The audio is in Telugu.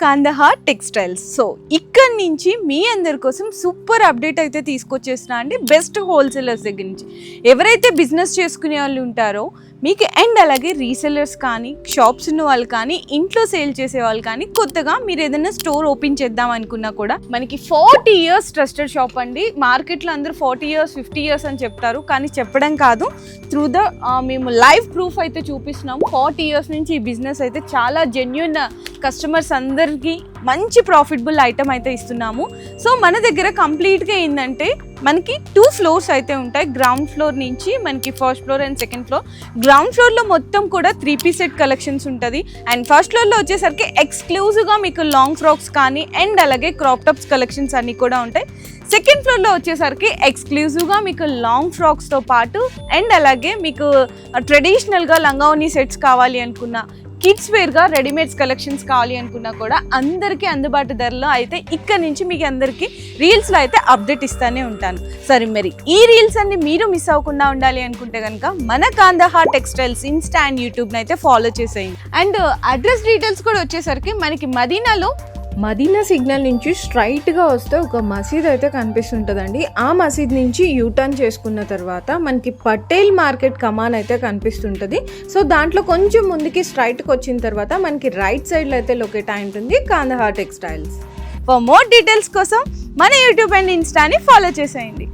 కాందహార్ టెక్స్టైల్స్. సో ఇక్కడి నుంచి మీ అందరి కోసం సూపర్ అప్డేట్ అయితే తీసుకొచ్చేస్తున్నా అండి. బెస్ట్ హోల్సేలర్స్ దగ్గర నుంచి ఎవరైతే బిజినెస్ చేసుకునే వాళ్ళు ఉంటారో మీకు అండ్ అలాగే రీసెలర్స్ కానీ షాప్స్ ఉన్న వాళ్ళు కానీ ఇంట్లో సేల్ చేసే వాళ్ళు కానీ కొత్తగా మీరు ఏదైనా స్టోర్ ఓపెన్ చేద్దాం అనుకున్నా కూడా మనకి 40 years ట్రస్టెడ్ షాప్ అండి. మార్కెట్లో అందరూ 40 years 50 years అని చెప్తారు, కానీ చెప్పడం కాదు, త్రూ ద మేము లైవ్ ప్రూఫ్ అయితే చూపిస్తున్నాము. 40 years నుంచి ఈ బిజినెస్ అయితే చాలా జెన్యూన్ కస్టమర్స్ అందరికీ మంచి ప్రాఫిటబుల్ ఐటమ్ అయితే ఇస్తున్నాము. సో మన దగ్గర కంప్లీట్గా ఏంటంటే మనకి 2 floors అయితే ఉంటాయి. గ్రౌండ్ ఫ్లోర్ నుంచి మనకి first floor and second floor. Ground ఫ్లోర్లో మొత్తం కూడా 3-piece సెట్ కలెక్షన్స్ ఉంటుంది. అండ్ ఫస్ట్ ఫ్లోర్లో వచ్చేసరికి ఎక్స్క్లూజివ్గా మీకు లాంగ్ ఫ్రాక్స్ కానీ అండ్ అలాగే క్రాప్ టాప్స్ కలెక్షన్స్ అన్నీ కూడా ఉంటాయి. సెకండ్ ఫ్లోర్లో వచ్చేసరికి ఎక్స్క్లూజివ్గా మీకు లాంగ్ ఫ్రాక్స్తో పాటు అండ్ అలాగే మీకు ట్రెడిషనల్గా లంగావోని సెట్స్ కావాలి అనుకున్నా, కిడ్స్ వేర్గా రెడీమేడ్స్ కలెక్షన్స్ కావాలి అనుకున్నా కూడా అందరికీ అందుబాటు ధరలో అయితే ఇక్కడ నుంచి మీకు అందరికీ రీల్స్లో అయితే అప్డేట్ ఇస్తూనే ఉంటాను. సరే, మరి ఈ రీల్స్ అన్ని మీరు మిస్ అవ్వకుండా ఉండాలి అనుకుంటే కనుక మన కాందహార్ టెక్స్టైల్స్ ఇన్స్టా అండ్ యూట్యూబ్ని అయితే ఫాలో చేసేయండి. అండ్ అడ్రస్ డీటెయిల్స్ కూడా వచ్చేసరికి మనకి మదీనా సిగ్నల్ నుంచి స్ట్రైట్గా వస్తే ఒక మసీద్ అయితే కనిపిస్తుంటుందండి. ఆ మసీద్ నుంచి యూటర్న్ చేసుకున్న తర్వాత మనకి పటేల్ మార్కెట్ కమాన్ అయితే కనిపిస్తుంటుంది. సో దాంట్లో కొంచెం ముందుకి స్ట్రైట్కి వచ్చిన తర్వాత మనకి రైట్ సైడ్లో అయితే లొకేట్ అయి ఉంటుంది Kandahar textiles. For more details కోసం మన యూట్యూబ్ అండ్ ఇన్స్టాని ఫాలో చేసేయండి.